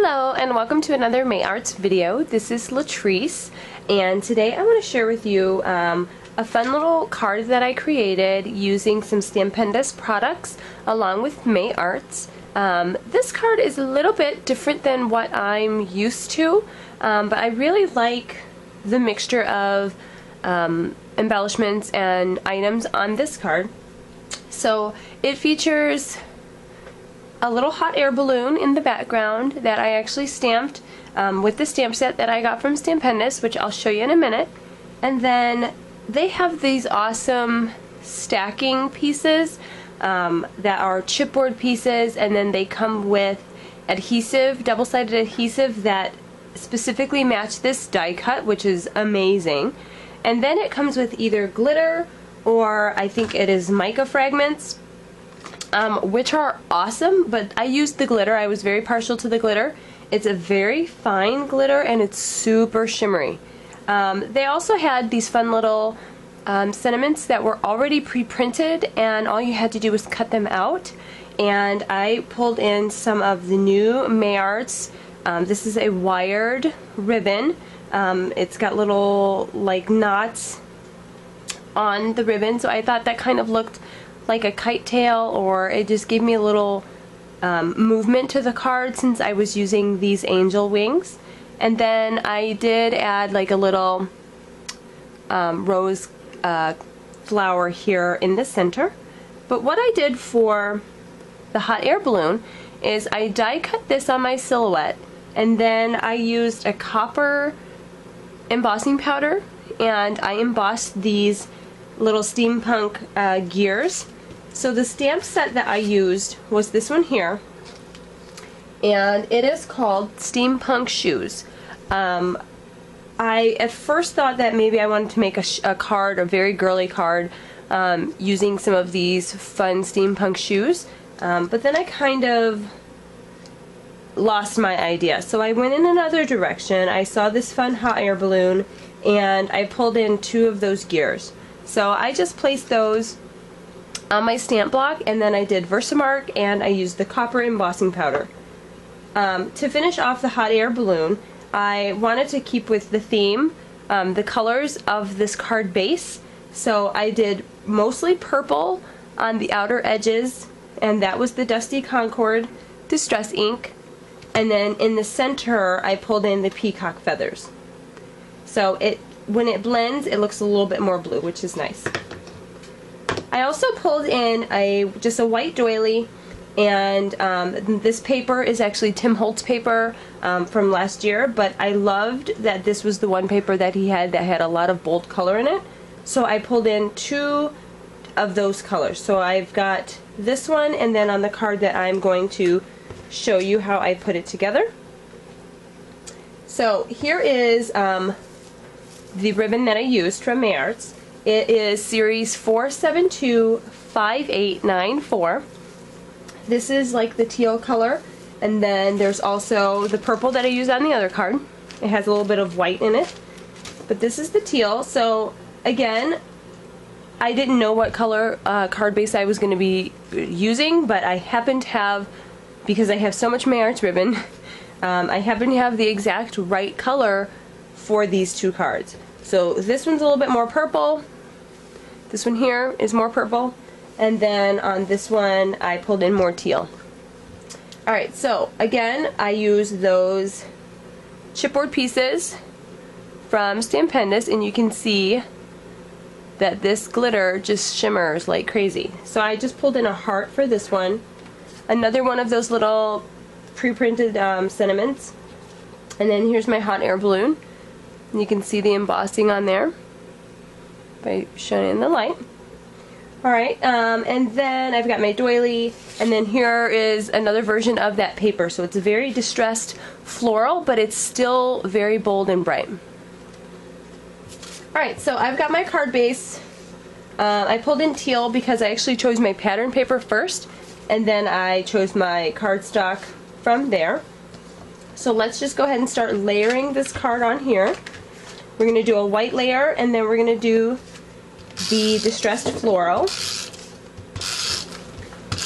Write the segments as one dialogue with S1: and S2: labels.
S1: Hello and welcome to another May Arts video. This is Latrice and today I want to share with you a fun little card that I created using some Stampendous products along with May Arts. This card is a little bit different than what I'm used to, but I really like the mixture of embellishments and items on this card. So it features a little hot air balloon in the background that I actually stamped with the stamp set that I got from Stampendous, which I'll show you in a minute. And then they have these awesome stacking pieces that are chipboard pieces, and then they come with adhesive, double-sided adhesive that specifically match this die cut, which is amazing. And then it comes with either glitter or I think it is mica fragments, which are awesome, but I used the glitter. I was very partial to the glitter. It's a very fine glitter and it's super shimmery. They also had these fun little sentiments that were already pre-printed, and all you had to do was cut them out. And I pulled in some of the new May Arts. This is a wired ribbon. It's got little like knots on the ribbon, so I thought that kind of looked like a kite tail, or it just gave me a little movement to the card since I was using these angel wings. And then I did add like a little rose flower here in the center. But what I did for the hot air balloon is I die cut this on my silhouette, and then I used a copper embossing powder and I embossed these little steampunk gears. So the stamp set that I used was this one here, and it is called Steampunk Shoes. I at first thought that maybe I wanted to make a card, a very girly card, using some of these fun steampunk shoes, but then I kind of lost my idea. So I went in another direction. I saw this fun hot air balloon and I pulled in two of those gears. So I just placed those on my stamp block, and then I did Versamark and I used the copper embossing powder. To finish off the hot air balloon, I wanted to keep with the theme, the colors of this card base. So I did mostly purple on the outer edges, and that was the Dusty Concord Distress ink. And then in the center I pulled in the peacock feathers. So when it blends, it looks a little bit more blue, which is nice. I also pulled in just a white doily, and this paper is actually Tim Holtz paper from last year, but I loved that this was the one paper that he had that had a lot of bold color in it. So I pulled in two of those colors. So I've got this one, and then on the card that I'm going to show you how I put it together. So here is the ribbon that I used from May Arts. It is series 4725894. This is like the teal color, and then there's also the purple that I used on the other card. It has a little bit of white in it, but this is the teal. So again, I didn't know what color card base I was going to be using, but I happen to have, because I have so much May Arts ribbon, I happen to have the exact right color for these two cards. So this one's a little bit more purple, this one here is more purple, and then on this one I pulled in more teal. Alright, so again I use those chipboard pieces from Stampendous, and you can see that this glitter just shimmers like crazy. So I just pulled in a heart for this one, another one of those little pre-printed sentiments, and then here's my hot air balloon. And you can see the embossing on there by shining the light. Alright, and then I've got my doily, and then here is another version of that paper. So it's a very distressed floral, but it's still very bold and bright. Alright, so I've got my card base. I pulled in teal because I actually chose my pattern paper first, and then I chose my cardstock from there. So let's just go ahead and start layering this card on here. We're going to do a white layer, and then we're going to do the distressed floral.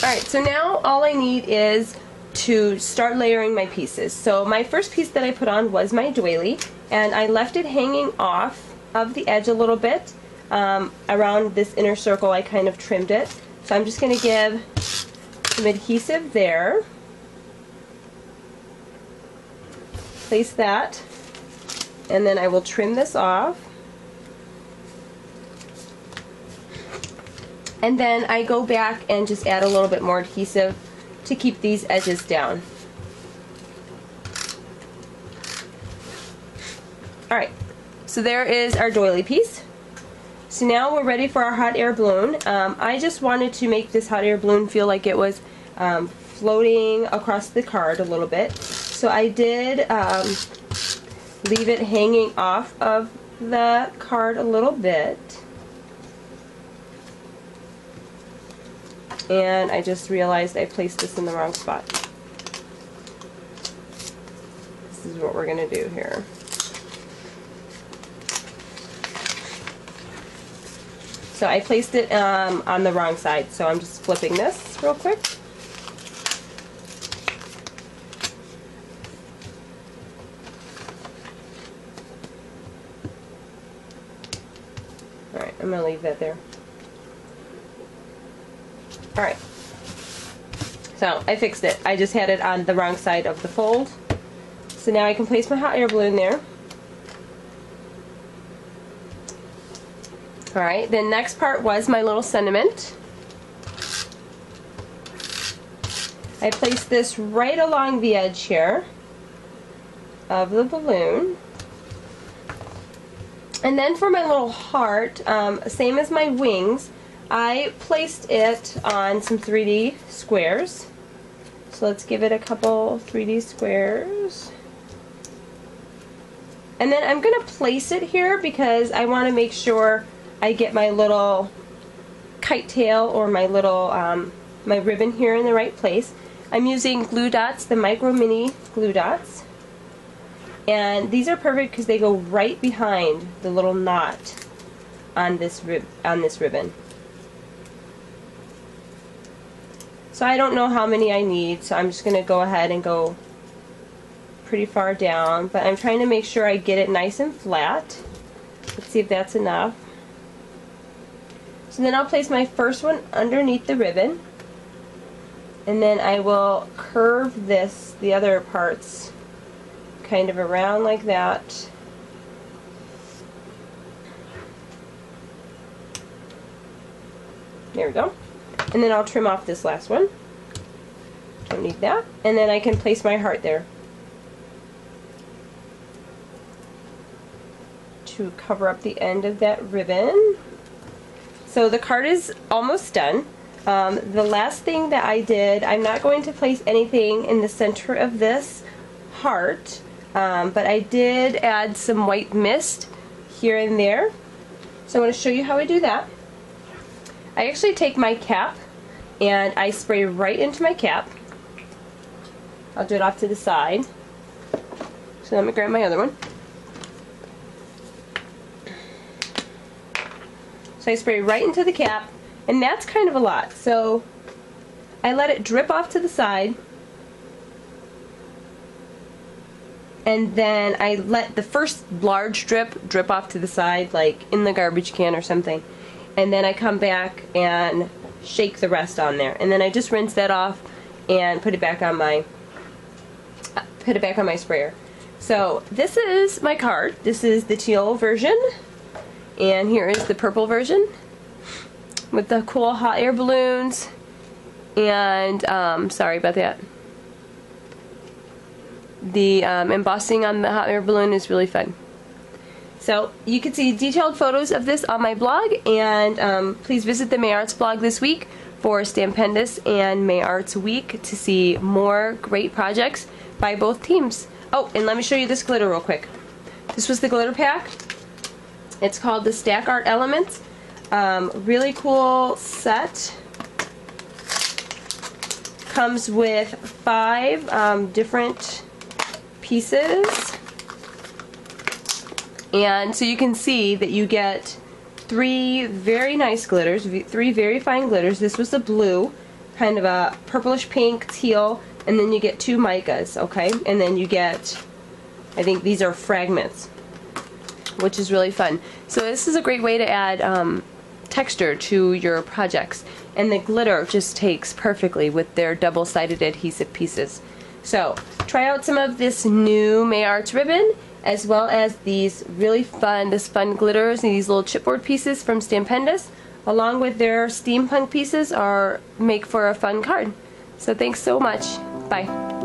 S1: Alright, so now all I need is to start layering my pieces. So my first piece that I put on was my doily, and I left it hanging off of the edge a little bit. Around this inner circle I kind of trimmed it. So I'm just going to give some adhesive there. Place that, and then I will trim this off. And then I go back and just add a little bit more adhesive to keep these edges down. Alright, so there is our doily piece. So now we're ready for our hot air balloon. I just wanted to make this hot air balloon feel like it was floating across the card a little bit. So I did leave it hanging off of the card a little bit. And I just realized I placed this in the wrong spot. This is what we're going to do here. So I placed it on the wrong side, so I'm just flipping this real quick. Alright, I'm going to leave that there. Alright, so I fixed it. I just had it on the wrong side of the fold. So now I can place my hot air balloon there. Alright, the next part was my little sentiment. I placed this right along the edge here of the balloon. And then for my little heart, same as my wings, I placed it on some 3D squares. So let's give it a couple 3D squares. And then I'm going to place it here because I want to make sure I get my little kite tail or my little my ribbon here in the right place. I'm using glue dots, the micro mini glue dots. And these are perfect because they go right behind the little knot on this ribbon. So I don't know how many I need, so I'm just going to go ahead and go pretty far down, but I'm trying to make sure I get it nice and flat. Let's see if that's enough. So then I'll place my first one underneath the ribbon, and then I will curve the other parts kind of around like that. There we go. And then I'll trim off this last one. Don't need that. And then I can place my heart there to cover up the end of that ribbon. So the card is almost done. The last thing that I did, I'm not going to place anything in the center of this heart, but I did add some white mist here and there. So I'm going to show you how I do that. I actually take my cap and I spray right into my cap. I'll do it off to the side. So let me grab my other one. So I spray right into the cap, and that's kind of a lot. So I let it drip off to the side, and then I let the first large drip off to the side, like in the garbage can or something. And then I come back and shake the rest on there, and then I just rinse that off and put it back on my sprayer. So this is my card. This is the teal version, and here is the purple version with the cool hot air balloons. And sorry about that. The embossing on the hot air balloon is really fun. So you can see detailed photos of this on my blog, and please visit the May Arts blog this week for Stampendous and May Arts Week to see more great projects by both teams. Oh, and let me show you this glitter real quick. This was the glitter pack. It's called the Stack Art Elements. Really cool set. Comes with 5 different pieces. And so you can see that you get 3 very nice glitters, 3 very fine glitters. This was the blue, kind of a purplish pink, teal. and then you get 2 micas, okay? And then you get, I think these are fragments, which is really fun. So this is a great way to add texture to your projects, and the glitter just takes perfectly with their double-sided adhesive pieces. So try out some of this new May Arts ribbon, as well as these really fun, glitters and these little chipboard pieces from Stampendous, along with their steampunk pieces, are make for a fun card. So thanks so much. Bye.